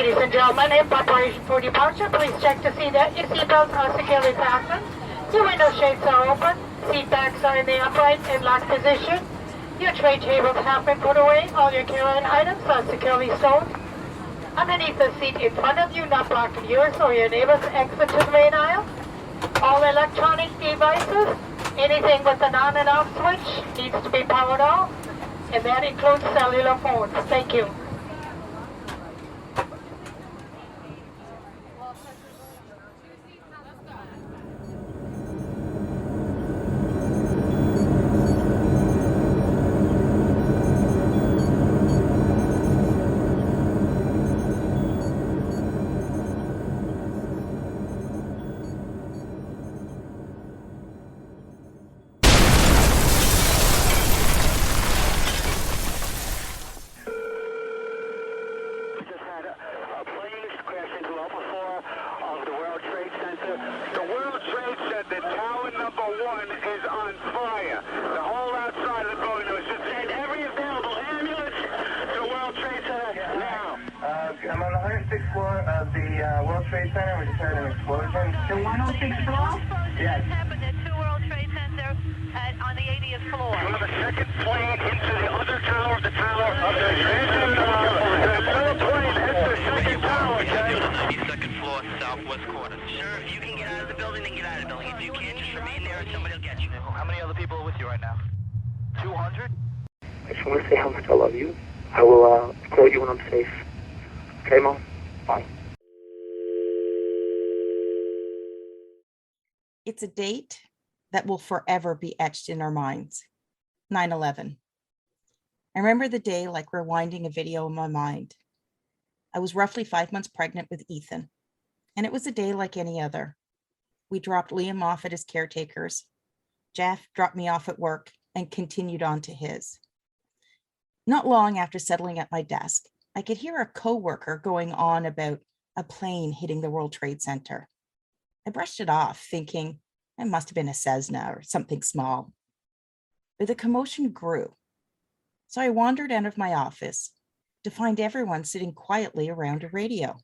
Ladies and gentlemen, in preparation for departure, please check to see that your seatbelts are securely fastened, your window shades are open, seat backs are in the upright and locked position, your tray tables have been put away, all your carry-on items are securely stowed. Underneath the seat in front of you, not blocking yours or your neighbor's exit to the main aisle. All electronic devices, anything with an on and off switch, needs to be powered off, and that includes cellular phones. Thank you. I'm on the 106th floor of the World Trade Center. We just heard an explosion. The 106th floor? Yes. Happened at 2 World Trade Center on the 80th floor. You have a second plane into the other tower of the tower. Another plane hits the second tower, okay? 92nd floor, southwest corner. Sure, if you can get out of the building, then get out of the building. If you can't, just remain there and somebody will get you. How many other people are with you right now? 200? I just want to say how much I love you. I will call you when I'm safe. Okay, Mom? Bye. It's a date that will forever be etched in our minds. 9/11. I remember the day like rewinding a video in my mind. I was roughly 5 months pregnant with Ethan, and it was a day like any other. We dropped Liam off at his caretaker's. Jeff dropped me off at work and continued on to his. Not long after settling at my desk, I could hear a coworker going on about a plane hitting the World Trade Center. I brushed it off, thinking it must have been a Sezna or something small. But the commotion grew. So I wandered out of my office to find everyone sitting quietly around a radio.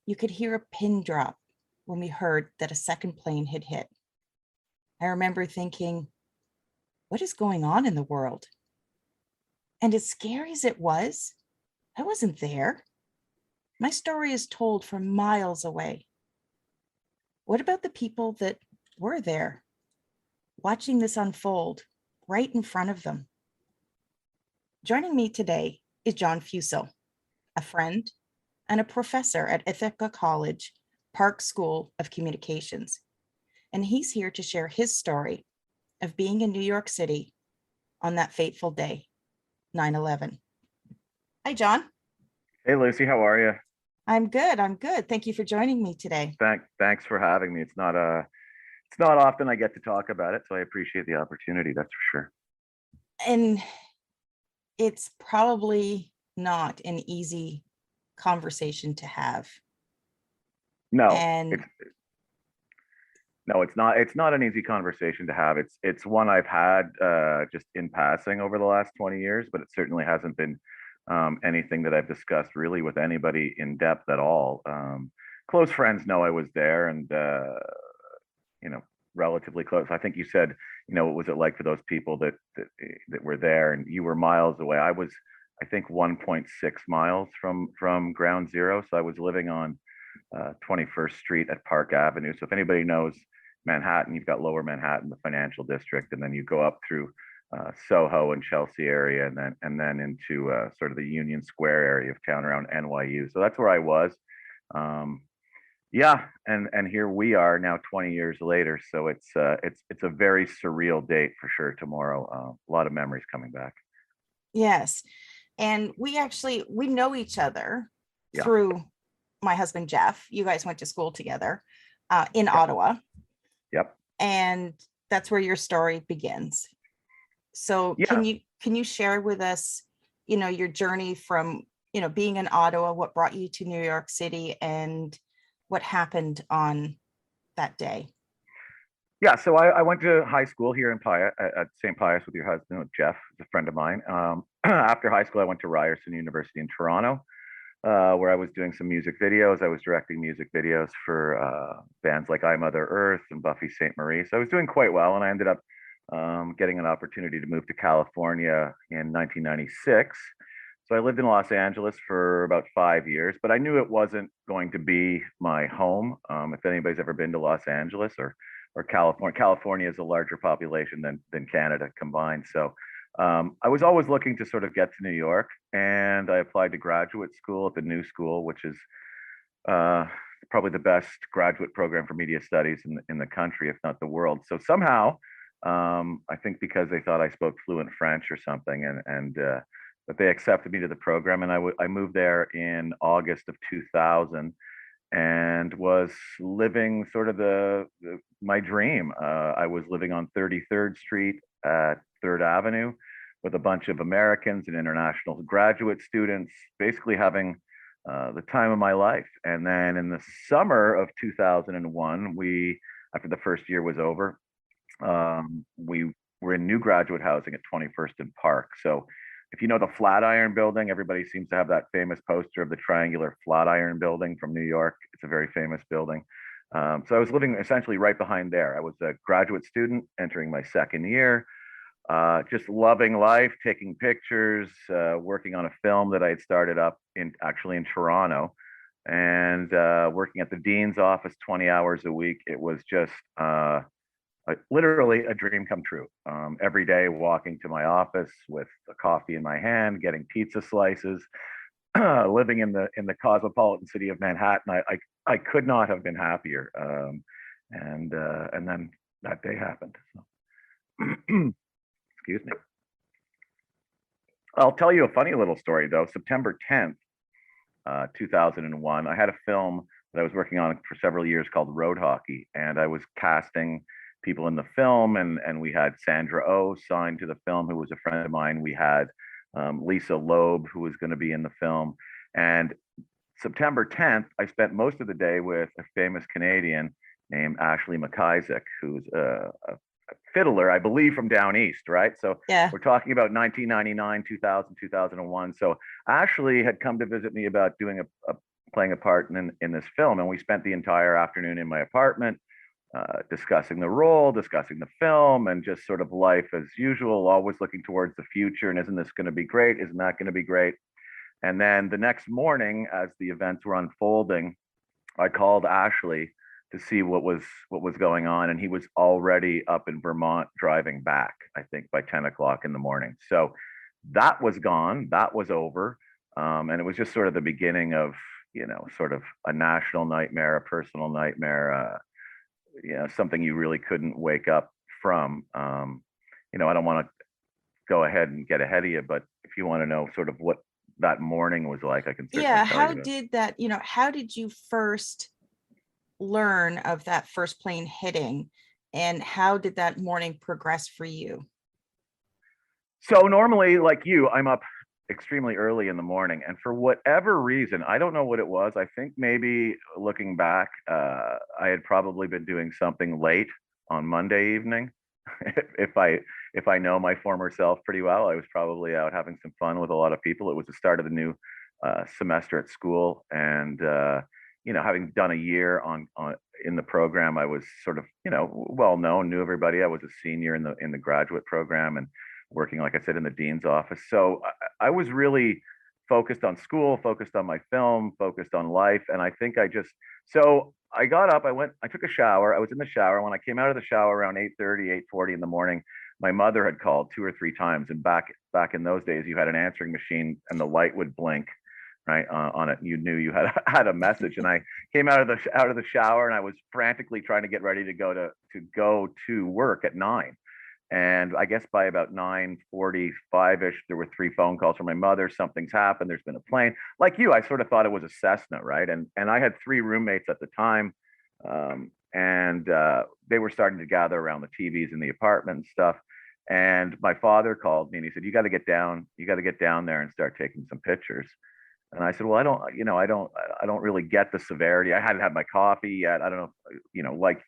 You could hear a pin drop when we heard that a second plane had hit. I remember thinking, what is going on in the world? And as scary as it was, I wasn't there. My story is told from miles away. What about the people that were there, watching this unfold right in front of them? Joining me today is John Fucile, a friend and a professor at Ithaca College, Park School of Communications. And he's here to share his story of being in New York City on that fateful day, 9/11. Hi, John. Hey, Lucy, how are you? I'm good. Thank you for joining me today. Thanks for having me. It's not often I get to talk about it, so I appreciate the opportunity, that's for sure. And it's probably not an easy conversation to have. No, And it's not an easy conversation to have. It's one I've had just in passing over the last 20 years, but it certainly hasn't been anything that I've discussed really with anybody in depth at all. Close friends know I was there, and relatively close. I think you said, what was it like for those people that were there, and you were miles away. I was, I think, 1.6 miles from ground zero, so I was living on 21st Street at Park Avenue. So if anybody knows Manhattan, you've got Lower Manhattan, the financial district, and then you go up through Soho and Chelsea area, and then into sort of the Union Square area of town around NYU. So that's where I was. And here we are now 20 years later. So it's a very surreal date for sure tomorrow. A lot of memories coming back. yes, and we know each other Yeah. through my husband, Jeff. You guys went to school together in Ottawa. Yep. And that's where your story begins. So Yeah. can you share with us, your journey from, being in Ottawa, what brought you to New York City, and what happened on that day? Yeah, so I went to high school here in at St. Pius with your husband, with Jeff, a friend of mine. After high school, I went to Ryerson University in Toronto. where I was doing some music videos. I was directing music videos for bands like I Mother Earth and Buffy St. Marie. So I was doing quite well, and I ended up getting an opportunity to move to California in 1996. So I lived in Los Angeles for about 5 years, but I knew it wasn't going to be my home. If anybody's ever been to Los Angeles or California, California is a larger population than Canada combined. So I was always looking to sort of get to New York, and I applied to graduate school at the New School, which is probably the best graduate program for media studies in the country, if not the world. So somehow, I think because they thought I spoke fluent French or something, but they accepted me to the program, and I moved there in August of 2000, and was living sort of my dream. I was living on 33rd Street at 3rd Avenue with a bunch of Americans and international graduate students, basically having the time of my life. And then in the summer of 2001, after the first year was over, we were in new graduate housing at 21st and Park. So if you know the Flatiron Building, everybody seems to have that famous poster of the triangular Flatiron Building from New York. It's a very famous building. So I was living essentially right behind there. I was a graduate student entering my second year, just loving life, taking pictures, working on a film that I had started up actually in Toronto, and working at the dean's office 20 hours a week. It was just literally a dream come true. Every day walking to my office with a coffee in my hand, getting pizza slices, living in the cosmopolitan city of Manhattan. I could not have been happier. And then that day happened. So. Excuse me. I'll tell you a funny little story though. September 10th, 2001, I had a film that I was working on for several years called Road Hockey, and I was casting people in the film, and we had Sandra Oh signed to the film, who was a friend of mine. We had Lisa Loeb, who was going to be in the film. And September 10th, I spent most of the day with a famous Canadian named Ashley McIsaac, who's a fiddler, I believe, from down east, right? So Yeah. we're talking about 1999, 2000, 2001. So Ashley had come to visit me about playing a part in this film, and we spent the entire afternoon in my apartment, discussing the role, discussing the film, and just sort of life as usual, always looking towards the future. And isn't this going to be great? Isn't that going to be great? And then the next morning, as the events were unfolding, I called Ashley to see what was going on, and he was already up in Vermont driving back, I think by 10 o'clock in the morning. So that was gone, that was over, and it was just sort of the beginning of, sort of a national nightmare, a personal nightmare, something you really couldn't wake up from. I don't want to go ahead and get ahead of you, but if you want to know sort of what that morning was like, I can certainly tell how you. did that, how did you first learn of that first plane hitting, and how did that morning progress for you? So normally, like you, I'm up extremely early in the morning, and for whatever reason, I don't know what it was. I think maybe looking back, I had probably been doing something late on Monday evening. if I know my former self pretty well, I was probably out having some fun with a lot of people. It was the start of the new semester at school, and having done a year on in the program, I was sort of well known, knew everybody. I was a senior in the graduate program, and working, like I said, in the dean's office. So I was really focused on school, focused on my film, focused on life. And I think so I got up, I took a shower. I was in the shower. When I came out of the shower around 8:30, 8:40 in the morning, my mother had called 2 or 3 times. And back in those days, you had an answering machine and the light would blink right on it. You knew you had a message. And I came out of the shower, and I was frantically trying to get ready to go to work at 9. And I guess by about 9:45-ish, there were 3 phone calls from my mother. Something's happened. There's been a plane. Like you, I sort of thought it was a Cessna, right? And I had 3 roommates at the time, and they were starting to gather around the TVs in the apartment and stuff. And my father called me, and he said, "You got to get down. You got to get down there and start taking some pictures." And I said, "Well, I don't really get the severity. I hadn't had my coffee yet. I don't know, like."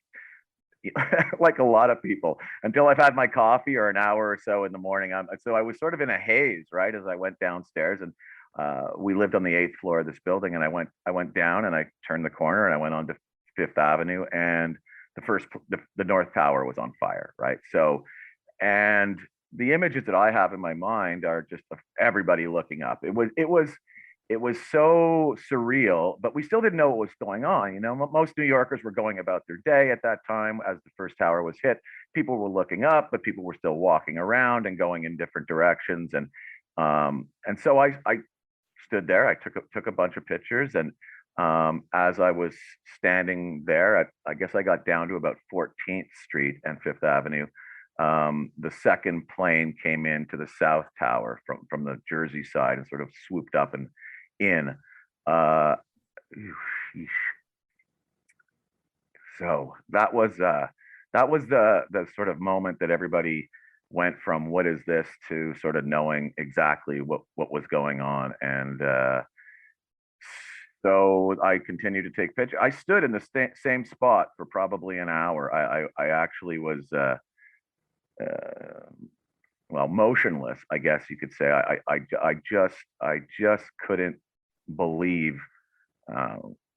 like a lot of people, until I've had my coffee or an hour or so in the morning. So I was sort of in a haze, right, as I went downstairs, and we lived on the 8th floor of this building, and I went down and I turned the corner and I went on to Fifth Avenue, and the North Tower was on fire, right? So, and the images that I have in my mind are just of everybody looking up. It was so surreal, but we still didn't know what was going on. You know, most New Yorkers were going about their day at that time as the first tower was hit. People were looking up, but people were still walking around and going in different directions. And so I stood there. I took a bunch of pictures, and as I was standing there, I guess I got down to about 14th Street and Fifth Avenue. The second plane came into the South Tower from the Jersey side and sort of swooped up and in. So that was the sort of moment that everybody went from "what is this" to sort of knowing exactly what was going on. And so I continued to take pictures. I stood in the same spot for probably an hour. I actually was well, motionless, I guess you could say. I just couldn't believe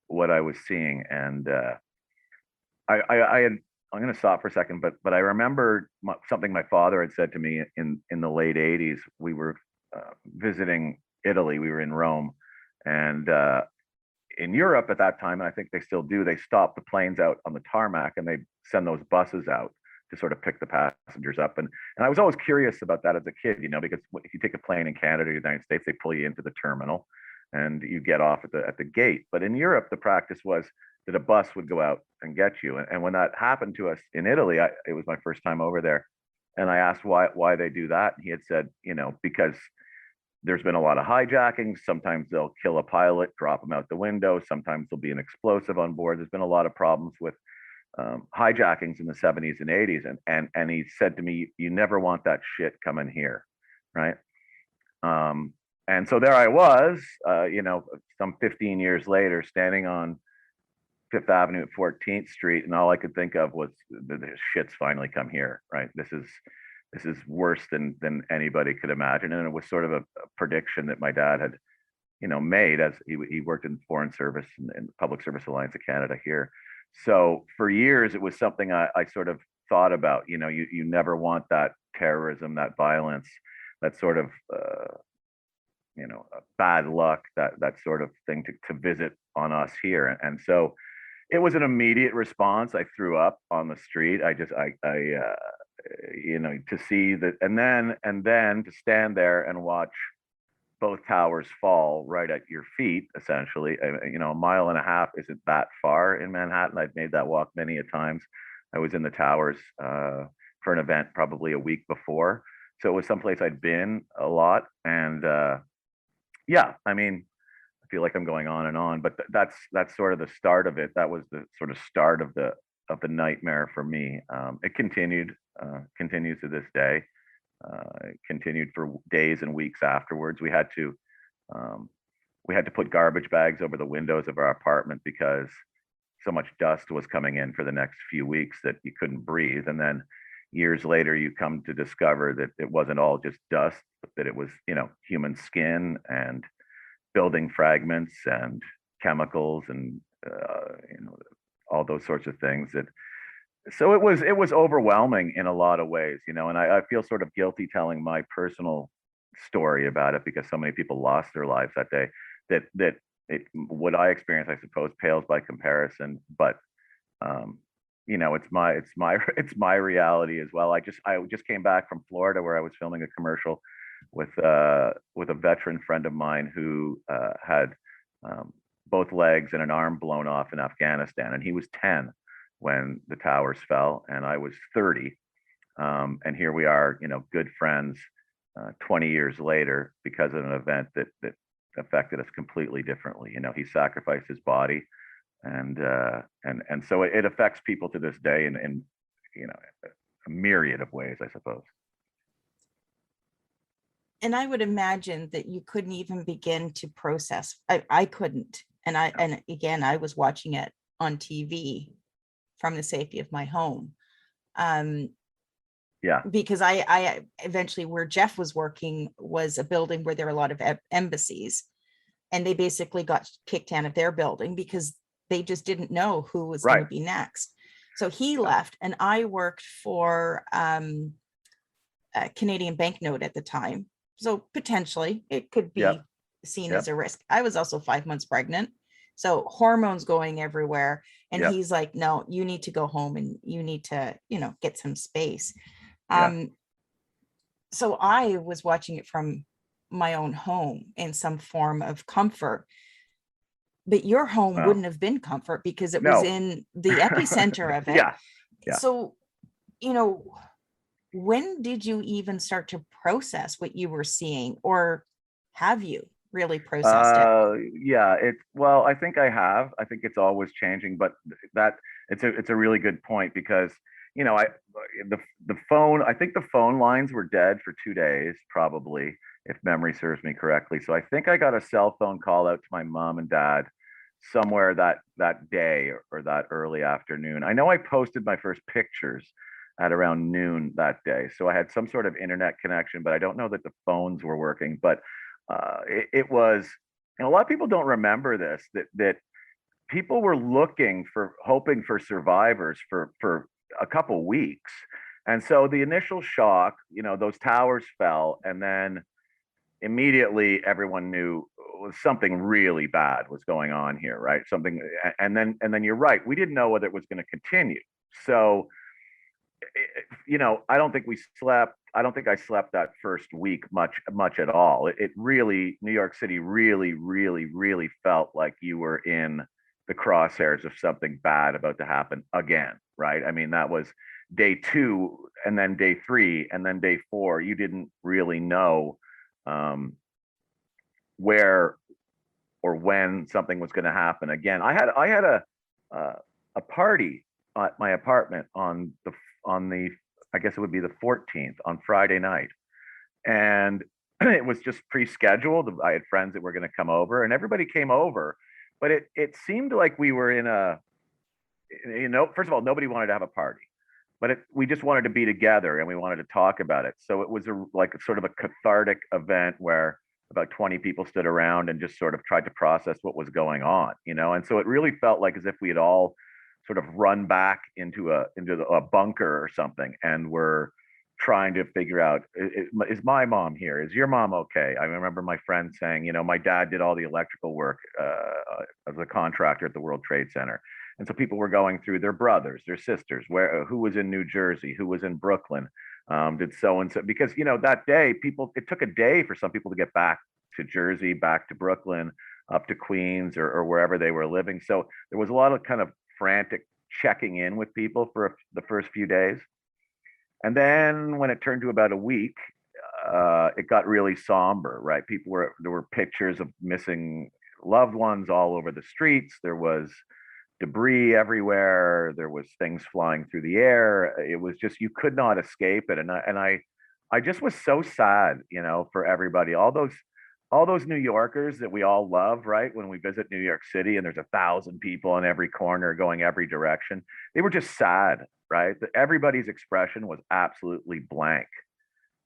what I was seeing. And I'm going to stop for a second, but I remember something my father had said to me in the late 80s. We were visiting Italy. We were in Rome, and in Europe at that time, and I think they still do, they stop the planes out on the tarmac and they send those buses out to sort of pick the passengers up. And I was always curious about that as a kid, you know, because if you take a plane in Canada or the United States, they pull you into the terminal and you get off at the gate. But in Europe, the practice was that a bus would go out and get you. And when that happened to us in Italy, it was my first time over there. And I asked why they do that. And he had said, you know, because there's been a lot of hijackings. Sometimes they'll kill a pilot, drop them out the window. Sometimes there'll be an explosive on board. There's been a lot of problems with hijackings in the 70s and 80s. And he said to me, you never want that shit coming here, right? And so there I was, you know, some 15 years later, standing on Fifth Avenue at 14th Street, and all I could think of was the shit's finally come here, right? This is worse than anybody could imagine. And it was sort of a prediction that my dad had, you know, made, as he worked in foreign service and Public Service Alliance of Canada here. So for years, it was something I sort of thought about. You know, you never want that terrorism, that violence, that sort of you know, bad luck, that sort of thing to visit on us here. And so it was an immediate response. I threw up on the street. I you know, to see that, and then to stand there and watch both towers fall right at your feet, essentially. You know, a mile and a half isn't that far in Manhattan. I've made that walk many a times. I was in the towers for an event probably a week before. So it was someplace I'd been a lot. And yeah, I mean, I feel like I'm going on, but that's sort of the start of it. That was the sort of start of the nightmare for me. It continues to this day. It continued for days and weeks afterwards. We had to put garbage bags over the windows of our apartment because so much dust was coming in for the next few weeks that you couldn't breathe. And then years later, you come to discover that it wasn't all just dust, but that it was, you know, human skin and building fragments and chemicals and you know, all those sorts of things. So it was overwhelming in a lot of ways, you know, and I feel sort of guilty telling my personal story about it because so many people lost their lives that day. What I experienced, I suppose, pales by comparison. But you know, it's my reality as well. I just came back from Florida where I was filming a commercial with a veteran friend of mine who had both legs and an arm blown off in Afghanistan, and he was 10 when the towers fell, and I was 30. And here we are, you know, good friends 20 years later because of an event that affected us completely differently. You know, he sacrificed his body, and so it affects people to this day in you know, a myriad of ways, I suppose. And I would imagine that you couldn't even begin to process. I couldn't. And again, I was watching it on TV from the safety of my home. Yeah. Because I eventually, where Jeff was working was a building where there were a lot of embassies, and they basically got kicked out of their building because they just didn't know who was going to be next. So he left, and I worked for a Canadian banknote at the time. So potentially it could be seen as a risk. I was also 5 months pregnant, so hormones going everywhere. And he's like, no, you need to go home and you need to, you know, get some space. So I was watching it from my own home in some form of comfort. But your home wouldn't have been comfort because it was in the epicenter of it. So, you know, when did you even start to process what you were seeing, or have you really processed it? Well, I think I have. I think it's always changing, but that it's a really good point, because, you know, the phone, I think the phone lines were dead for 2 days, probably, if memory serves me correctly. So I think I got a cell phone call out to my mom and dad somewhere that day or that early afternoon. I know I posted my first pictures at around noon that day, so I had some sort of internet connection, but I don't know that the phones were working. But it was, and a lot of people don't remember this, that people were hoping for survivors for a couple weeks. And so the initial shock, you know, those towers fell, and then immediately everyone knew something really bad was going on here, right? And then you're right, we didn't know whether it was going to continue. So, you know, I don't think I slept that first week much at all. It really, New York City really felt like you were in the crosshairs of something bad about to happen again, right? I mean, that was day 2, and then day 3, and then day 4. You didn't really know where or when something was going to happen again. I had a party at my apartment on the I guess it would be the 14th, on Friday night, and it was just pre-scheduled. I had friends that were going to come over, and everybody came over, but it seemed like we were in a, you know, first of all, nobody wanted to have a party, but we just wanted to be together and we wanted to talk about it. So it was like sort of a cathartic event where about 20 people stood around and just sort of tried to process what was going on, you know? And so it really felt like as if we had all sort of run back into a bunker or something, and we're trying to figure out, is my mom here? Is your mom okay? I remember my friend saying, you know, my dad did all the electrical work as a contractor at the World Trade Center. And so people were going through their brothers, their sisters, who was in New Jersey, who was in Brooklyn, did so-and-so, because, you know, that day, it took a day for some people to get back to Jersey, back to Brooklyn, up to Queens, or wherever they were living. So there was a lot of kind of frantic checking in with people for the first few days. And then when it turned to about a week, it got really somber, right? There were pictures of missing loved ones all over the streets. There was debris everywhere. There was things flying through the air. It was just, you could not escape it. And I just was so sad, you know, for everybody, all those New Yorkers that we all love, right? When we visit New York City and there's 1,000 people on every corner going every direction, they were just sad, right? Everybody's expression was absolutely blank,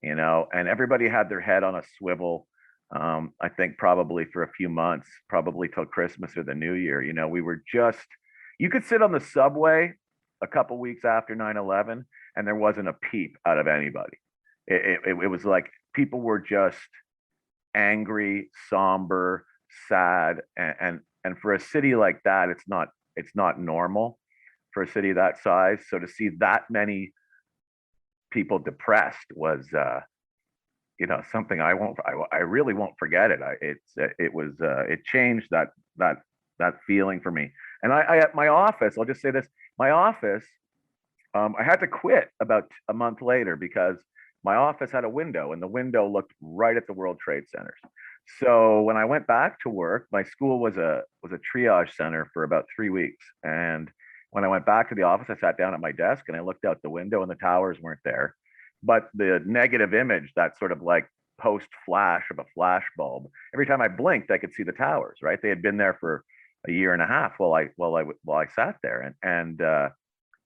you know, and everybody had their head on a swivel. I think probably for a few months, probably till Christmas or the New Year, you know, we were just, you could sit on the subway a couple weeks after 9/11 and there wasn't a peep out of anybody. It was like people were just angry, somber, sad, and for a city like that, it's not normal for a city that size. So to see that many people depressed was, you know, something I really won't forget it. It changed that feeling for me. And I at my office, I'll just say this, my office, I had to quit about a month later because my office had a window and the window looked right at the World Trade Centers. So when I went back to work, my school was a triage center for about 3 weeks. And when I went back to the office, I sat down at my desk and I looked out the window and the towers weren't there. But the negative image, that sort of like post flash of a flash bulb, every time I blinked, I could see the towers, right? They had been there for a year and a half while I sat there. And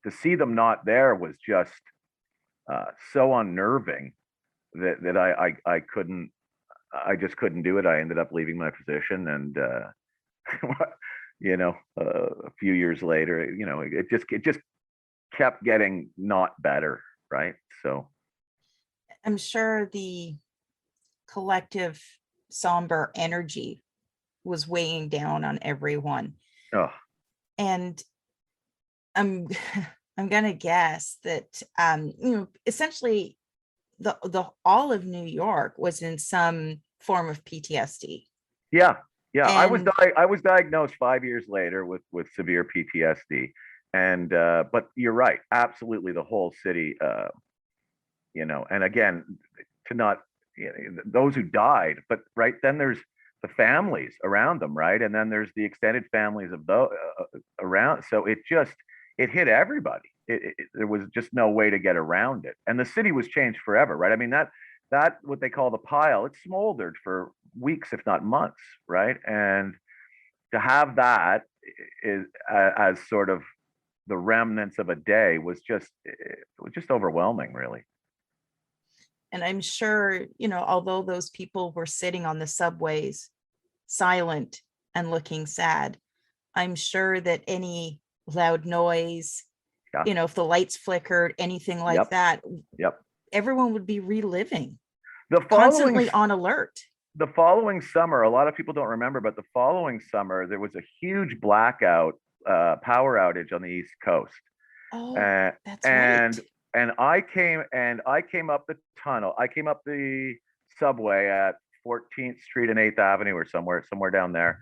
to see them not there was just so unnerving that I couldn't, I just couldn't do it. I ended up leaving my position, and a few years later, it just kept getting not better, right? So I'm sure the collective somber energy was weighing down on everyone. oh And I'm I'm gonna guess that essentially the all of New York was in some form of PTSD. yeah, I was And I was diagnosed 5 years later with severe PTSD, and but you're right, absolutely, the whole city, and again, to not, those who died, but right then there's the families around them, right, and then there's the extended families of those around. So it hit everybody. There was just no way to get around it, and the city was changed forever, right? I mean, that what they call the pile, it smoldered for weeks, if not months, right? And to have that is as sort of the remnants of a day it was just overwhelming, really. and I'm sure, although those people were sitting on the subways, silent and looking sad, I'm sure that any loud noise, Yeah. if the lights flickered, anything like Yep. that, Yep. everyone would be reliving, The following constantly on alert. the following summer, a lot of people don't remember, but the following summer there was a huge blackout, power outage on the East Coast. Oh, Uh, that's and right. and I came up the tunnel. I came up the subway at 14th Street and 8th Avenue, or somewhere down there.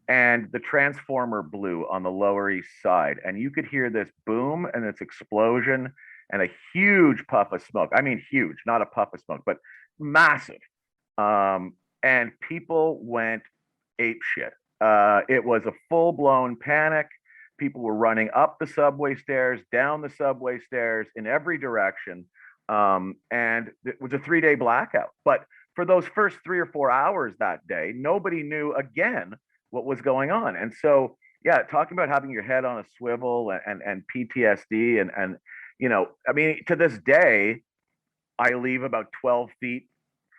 And the transformer blew on the Lower East Side, and you could hear this boom and this explosion and a huge puff of smoke. I mean, huge, not a puff of smoke, but massive. And people went ape shit. It was a full blown panic. People were running up the subway stairs, down the subway stairs, in every direction. And it was a 3-day blackout. But for those first 3 or 4 hours that day, nobody knew again what was going on. And so, yeah, talking about having your head on a swivel and PTSD and I mean, to this day, I leave about 12 feet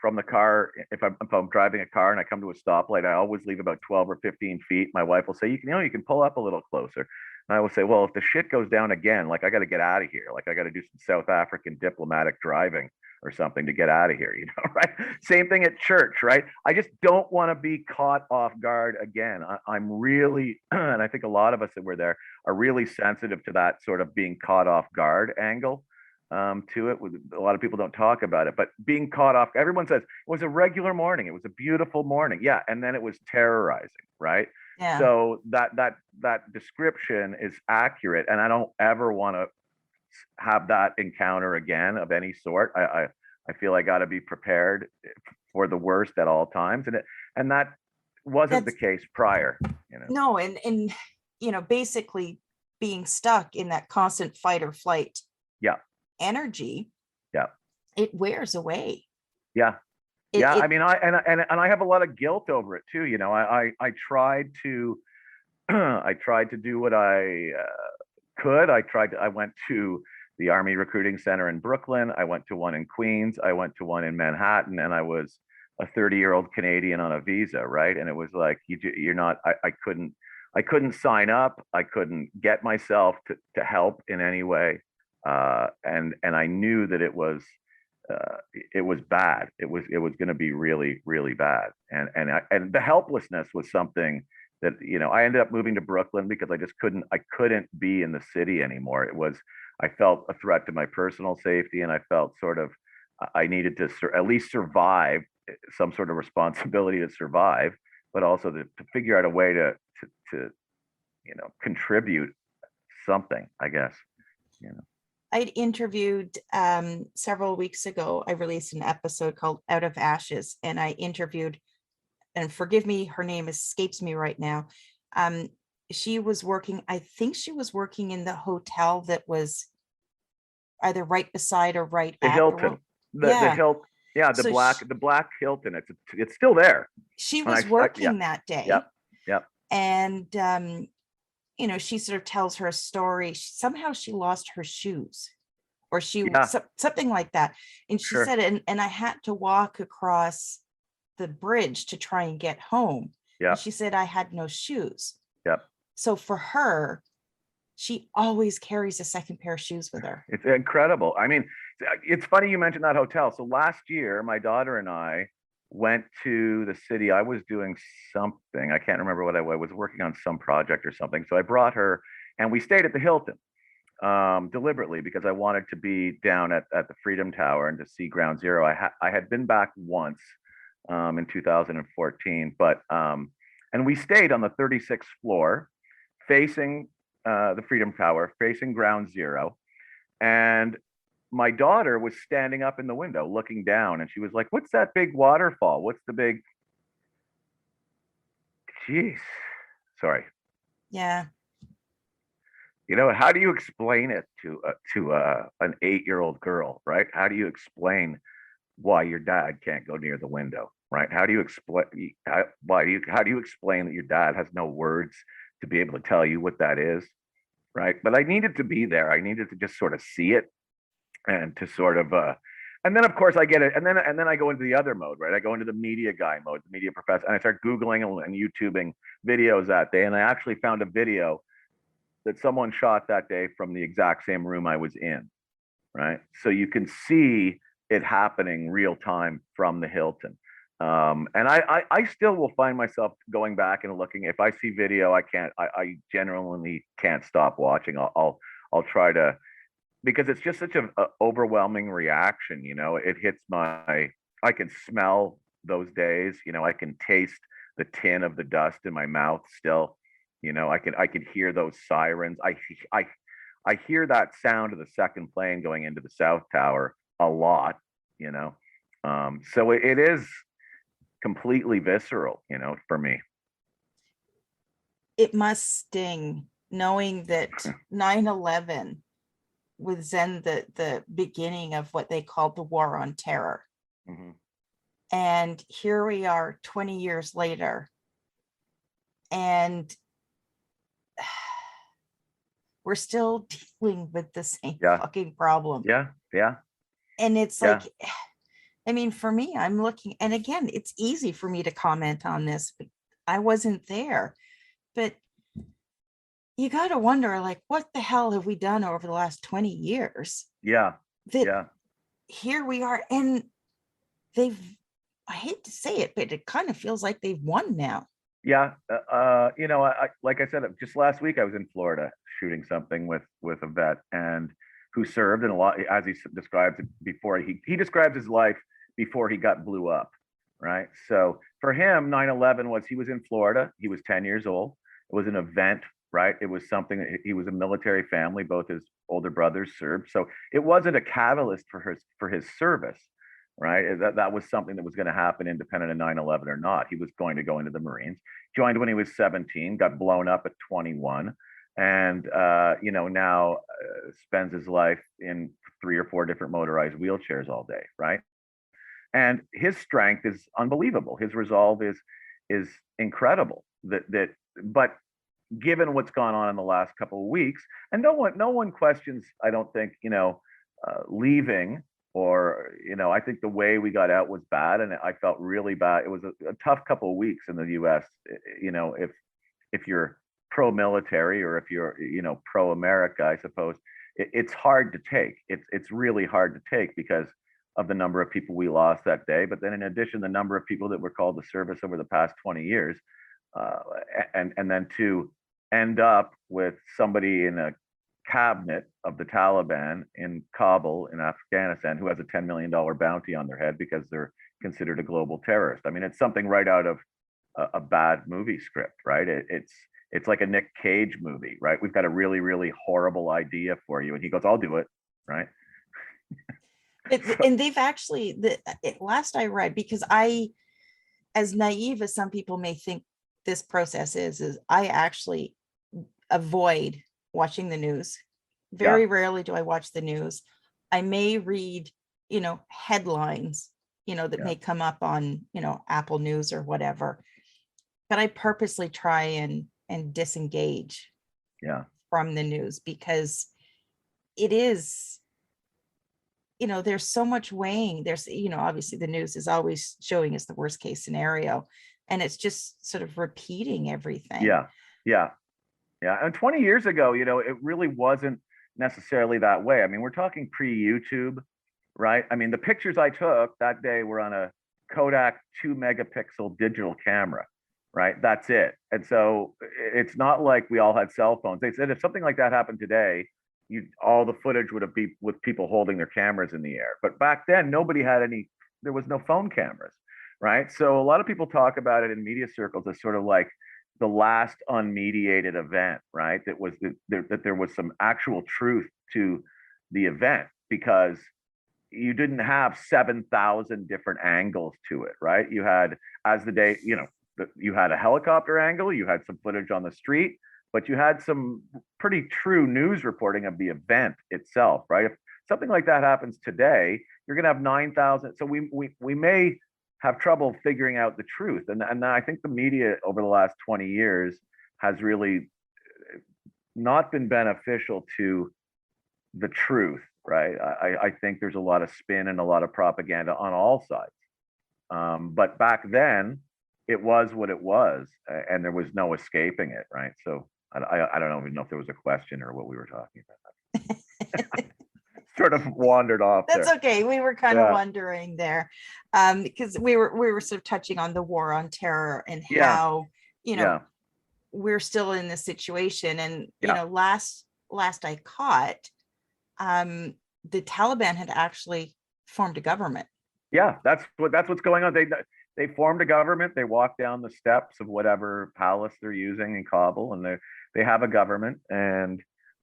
from the car. If I'm driving a car and I come to a stoplight, I always leave about 12 or 15 feet. My wife will say, you can pull up a little closer. And I will say, well, if the shit goes down again, like I got to get out of here. Like I got to do some South African diplomatic driving or something to get out of here, right? Same thing at church, right? I just don't want to be caught off guard again. I'm really, and I think a lot of us that were there are really sensitive to that sort of being caught off guard angle to it. A lot of people don't talk about it, but being caught off, everyone says it was a regular morning. It was a beautiful morning. Yeah. And then it was terrorizing, right? Yeah. So that description is accurate. And I don't ever want to have that encounter again of any sort. I feel I got to be prepared for the worst at all times. And that wasn't the case prior, No, and basically being stuck in that constant fight or flight energy, it wears away. I mean, I have a lot of guilt over it too. I tried to I tried to do what I could. I went to the Army Recruiting Center in Brooklyn. I went to one in Queens. I went to one in Manhattan, and I was a 30-year-old Canadian on a visa, right? And it was like, you're not, I couldn't sign up. I couldn't get myself to help in any way. And I knew that it was bad. It was going to be really, really bad. And the helplessness was something that, I ended up moving to Brooklyn because I couldn't be in the city anymore. I felt a threat to my personal safety, and I felt sort of, I needed to at least survive, some sort of responsibility to survive, but also to figure out a way to contribute something, I guess. I'd interviewed several weeks ago. I released an episode called Out of Ashes, and I interviewed, and forgive me, her name escapes me right now. She was working, I think she was working in the hotel that was either right beside or right the at Hilton. The Hilton. Yeah, the black Hilton. It's still there. She was working that day. Yep. And she sort of tells her story. Somehow she lost her shoes, or Yeah, something like that. And she sure. said, and I had to walk across the bridge to try and get home. Yeah, And she said, I had no shoes. yeah. So for her, she always carries a second pair of shoes with her. It's incredible. I mean, it's funny you mentioned that hotel. So last year, my daughter and I went to the city. I was doing something. I can't remember what I was working on, some project or something. So I brought her, and we stayed at the Hilton deliberately because I wanted to be down at the Freedom Tower and to see Ground Zero. I had been back once in 2014, but and we stayed on the 36th floor, facing the Freedom Tower, facing Ground Zero, and my daughter was standing up in the window looking down, and she was like, "What's that big waterfall? What's the big?" Jeez, sorry. Yeah. How do you explain it to an 8-year-old girl, right? How do you explain why your dad can't go near the window, right? How do you explain how do you explain that your dad has no words to be able to tell you what that is, right? But I needed to be there. I needed to just sort of see it and to sort of and then of course I get it, and then I go into the other mode, right? I go into the media guy mode, the media professor, and I start Googling and YouTubing videos that day, and I actually found a video that someone shot that day from the exact same room I was in, right? So you can see it happening real time from the Hilton. And I still will find myself going back and looking. If I see video, I genuinely can't stop watching. I'll try to, because it's just such an overwhelming reaction. It hits I can smell those days. I can taste the tin of the dust in my mouth still. I could hear those sirens. I hear that sound of the second plane going into the South Tower a lot. So it is completely visceral, for me. It must sting knowing that 9/11 was then the beginning of what they called the war on terror. Mm-hmm. And here we are 20 years later, and we're still dealing with the same fucking problem. Yeah. And it's like, I mean, for me, I'm looking, and again, it's easy for me to comment on this, but I wasn't there. But you got to wonder, like, what the hell have we done over the last 20 years? Yeah. Here we are, and I hate to say it, but it kind of feels like they've won now. Yeah. Like I said, just last week I was in Florida shooting something with a vet and who served, and a lot, as he describes it before, he describes his life before he got blew up, right? So for him, 9/11 he was in Florida. He was 10 years old. It was an event, right? It was something, he was a military family. Both his older brothers served. So it wasn't a catalyst for his service, right? That was something that was going to happen independent of 9/11 or not. He was going to go into the Marines, joined when he was 17, got blown up at 21, and now spends his life in 3 or 4 different motorized wheelchairs all day, right? And his strength is unbelievable. His resolve is incredible. But given what's gone on in the last couple of weeks, and no one questions, I don't think, leaving, or I think the way we got out was bad, and I felt really bad. It was a tough couple of weeks in the U.S. If you're pro-military, or if you're pro-America, I suppose it's hard to take. It's really hard to take because of the number of people we lost that day. But then in addition, the number of people that were called to service over the past 20 years, and then to end up with somebody in a cabinet of the Taliban in Kabul in Afghanistan who has a $10 million bounty on their head because they're considered a global terrorist. I mean, it's something right out of a bad movie script, right? It's like a Nick Cage movie, right? We've got a really, really horrible idea for you, and he goes, "I'll do it," right? And they've actually, last I read, because as naive as some people may think this process is I actually avoid watching the news. Very rarely do I watch the news. I may read, headlines, that may come up on, Apple News or whatever, but I purposely try and disengage Yeah. from the news, because it is, there's so much weighing. There's, obviously the news is always showing us the worst case scenario, and it's just sort of repeating everything. Yeah. Yeah. Yeah. And 20 years ago, it really wasn't necessarily that way. I mean, we're talking pre-YouTube, right? I mean, the pictures I took that day were on a Kodak 2 megapixel digital camera, right? That's it. And so it's not like we all had cell phones. They said if something like that happened today, all the footage would have been with people holding their cameras in the air. But back then, nobody had any. There was no phone cameras, right? So a lot of people talk about it in media circles as sort of like the last unmediated event, right? That there was some actual truth to the event, because you didn't have 7,000 different angles to it, right? You had, as the day, you had a helicopter angle, you had some footage on the street, but you had some pretty true news reporting of the event itself, right? If something like that happens today, you're going to have 9,000. So we may have trouble figuring out the truth. And I think the media over the last 20 years has really not been beneficial to the truth, right? I think there's a lot of spin and a lot of propaganda on all sides. But back then, it was what it was, and there was no escaping it, right? So I don't even know if there was a question or what we were talking about. Sort of wandered off. That's there. okay. We were kind of wondering there, because we were sort of touching on the war on terror and how we're still in this situation. And last I caught, the Taliban had actually formed a government. Yeah, that's what's going on. They formed a government. They walked down the steps of whatever palace they're using in Kabul, and they have a government, and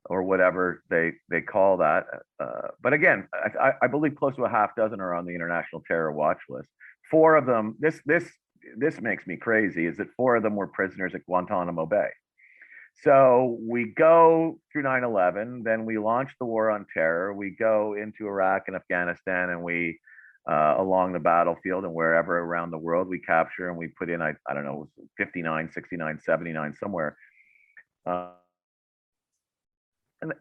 or whatever they call that. But again, I believe close to a half dozen are on the international terror watch list. 4 of them, this makes me crazy, is that 4 of them were prisoners at Guantanamo Bay. So we go through 9/11, then we launch the war on terror. We go into Iraq and Afghanistan, and we along the battlefield and wherever around the world we capture, and we put in, I don't know, 59, 69, 79 somewhere.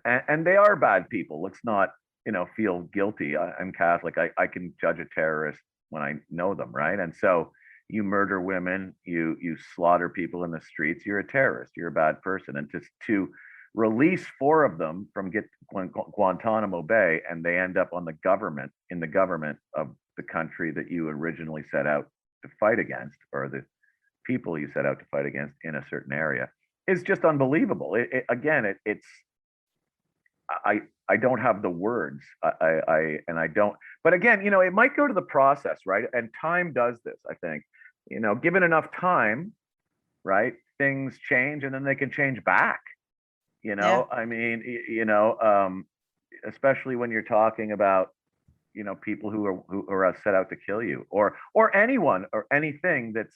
And they are bad people. Let's not, feel guilty. I'm Catholic. I can judge a terrorist when I know them, right? And so you murder women, you slaughter people in the streets, you're a terrorist, you're a bad person. And to release 4 of them from Guantanamo Bay, and they end up in the government of the country that you originally set out to fight against, or the people you set out to fight against in a certain area, is just unbelievable. It's I don't have the words. I don't. But again, it might go to the process, right? And time does this. I think, given enough time, right, things change, and then they can change back. I mean, especially when you're talking about, people who are set out to kill you, or anyone or anything that's,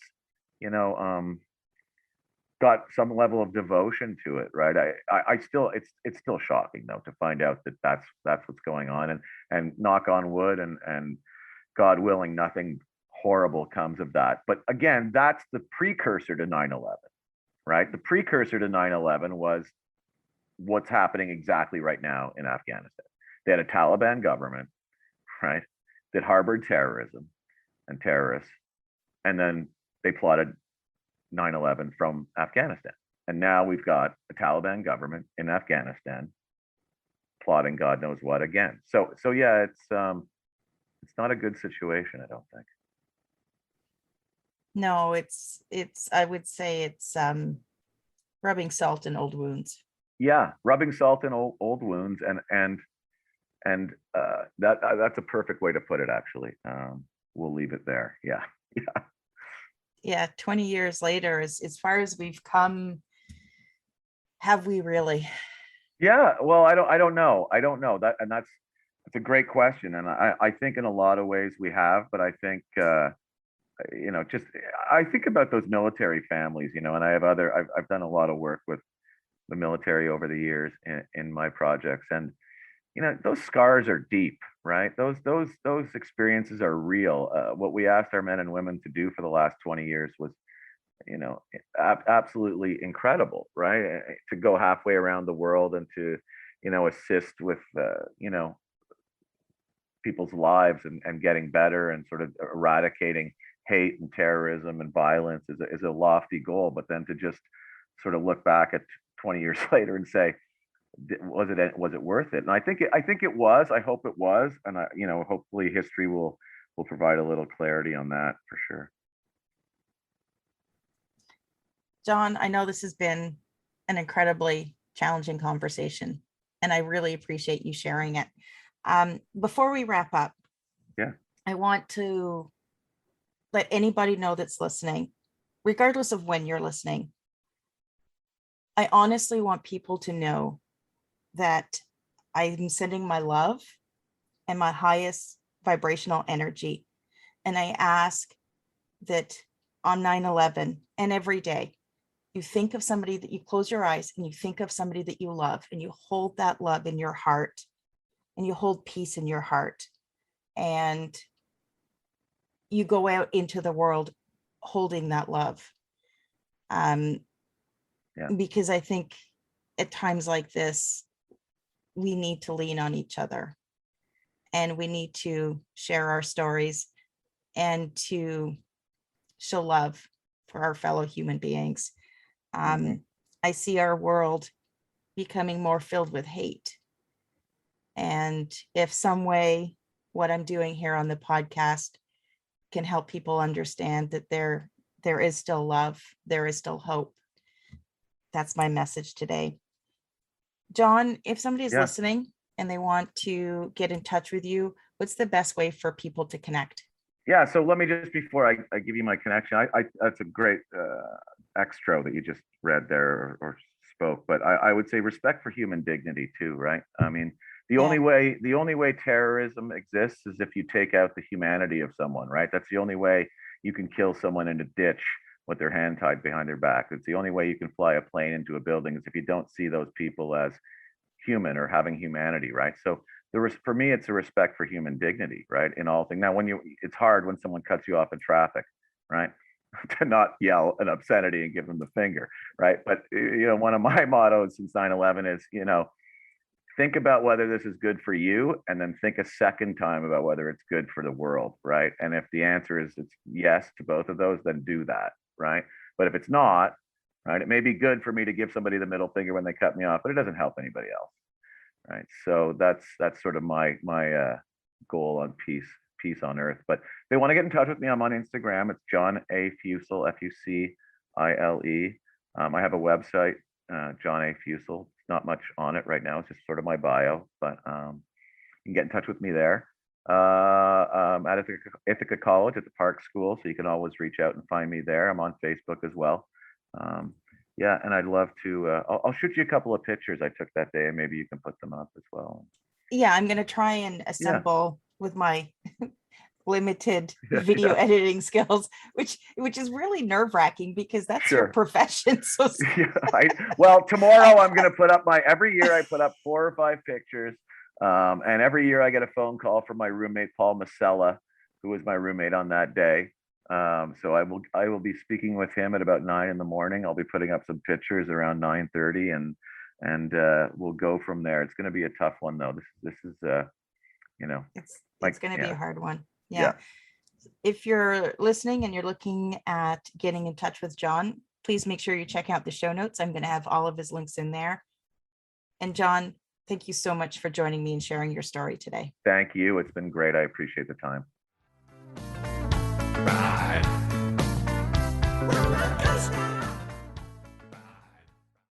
got some level of devotion to it, right? I still, it's still shocking though to find out that that's what's going on, and knock on wood, and God willing, nothing horrible comes of that. But again, that's the precursor to 9/11, right? The precursor to 9/11 was what's happening exactly right now in Afghanistan. They had a Taliban government, right, that harbored terrorism and terrorists, and then they plotted 9/11 from Afghanistan. And now we've got a Taliban government in Afghanistan plotting God knows what again. So yeah, it's not a good situation, I don't think. No, it's I would say it's rubbing salt in old wounds. Yeah, rubbing salt in old wounds, and that's a perfect way to put it, actually. We'll leave it there. Yeah. Yeah, 20 years later, as far as we've come, have we really? Yeah, well, I don't know that, and that's a great question, and I think in a lot of ways we have, but I think just I think about those military families, and I've done a lot of work with the military over the years in my projects, and those scars are deep, right? Those experiences are real. What we asked our men and women to do for the last 20 years was you know, absolutely incredible, right? To go halfway around the world and to, you know, assist with, you know, people's lives and getting better and sort of eradicating hate and terrorism and violence is a lofty goal. But then to just sort of look back at 20 years later and say, was it worth it? And I think it was. I hope it was, and you know, hopefully history will provide a little clarity on that for sure. John, I know this has been an incredibly challenging conversation, and I really appreciate you sharing it. Before we wrap up, yeah, I want to let anybody know that's listening, regardless of when you're listening. I honestly want people to know that I'm sending my love and my highest vibrational energy. And I ask that on 9/11 and every day, you think of somebody that you close your eyes and you think of somebody that you love and you hold that love in your heart and you hold peace in your heart. And you go out into the world holding that love. Because I think at times like this, we need to lean on each other and we need to share our stories and to show love for our fellow human beings. I see our world becoming more filled with hate. And if some way what I'm doing here on the podcast can help people understand that there is still love, there is still hope, that's my message today. John, if somebody's listening and they want to get in touch with you, what's the best way for people to connect? Yeah, so let me just, before I give you my connection, I that's a great extra that you just read there or spoke, but I would say respect for human dignity too, right? I mean, the only way terrorism exists is if you take out the humanity of someone, right? That's the only way you can kill someone in a ditch with their hand tied behind their back. It's the only way you can fly a plane into a building is if you don't see those people as human or having humanity, right? So for me, it's a respect for human dignity, right? In all things. Now, it's hard when someone cuts you off in traffic, right? To not yell an obscenity and give them the finger, right? But you know, one of my mottos since 9/11 is, you know, think about whether this is good for you, and then think a second time about whether it's good for the world, right? And if the answer is it's yes to both of those, then do that, right? But if it's not, right, it may be good for me to give somebody the middle finger when they cut me off, but it doesn't help anybody else, right? So that's sort of my goal on peace on earth. But if they want to get in touch with me, I'm on Instagram. It's John A. Fucile, Fucile. I have a website, John A. Fucile. It's not much on it right now. It's just sort of my bio, but you can get in touch with me there. At Ithaca College at the Park School, so you can always reach out and find me there. I'm on Facebook as well. Yeah, and I'd love to. I'll shoot you a couple of pictures I took that day, and maybe you can put them up as well. Yeah, I'm going to try and assemble with my limited video editing skills, which is really nerve-wracking because that's your profession. So well, tomorrow I'm going to put up every year I put up 4 or 5 pictures. And every year I get a phone call from my roommate, Paul Masella, who was my roommate on that day. So I will be speaking with him at about 9 in the morning. I'll be putting up some pictures around 9:30 and we'll go from there. It's going to be a tough one though. This is you know, it's going to be a hard one. Yeah. If you're listening and you're looking at getting in touch with John, please make sure you check out the show notes. I'm going to have all of his links in there. And John, thank you so much for joining me and sharing your story today. Thank you. It's been great. I appreciate the time. Ride.